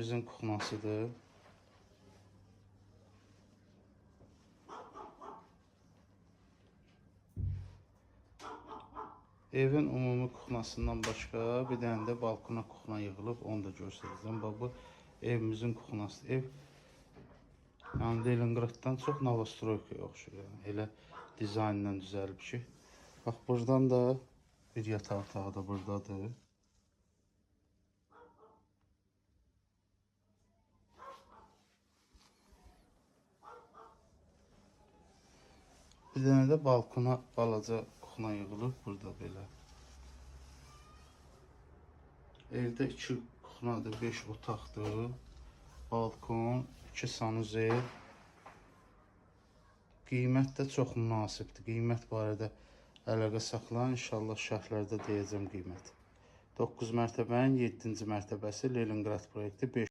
evimizin kuxnasıdır. Evin umumi kuxnasından başqa bir dənə də balkona kuxna yığılıb, onu da göstərəcəm. Bax, bu evimizin kuxnası. Ev yəni Leningraddan çox Novostroykaya oxşuyur. Yəni, elə dizaynla düzəlib ki. Bax, buradan da bir yataq otağı da buradadır. Bir dənə də balkona balaca kuxna yığılıb burada belə. Evdə 2 kuxnadır, 5 otaqdır. Balkon, 2 sanuzel. Qiymət də çox münasibdir. Qiymət barədə əlaqə saxlayın. İnşallah şərhlərdə deyəcəm qiymət. 9 mərtəbənin 7-ci mərtəbəsi Leningrad proyekti.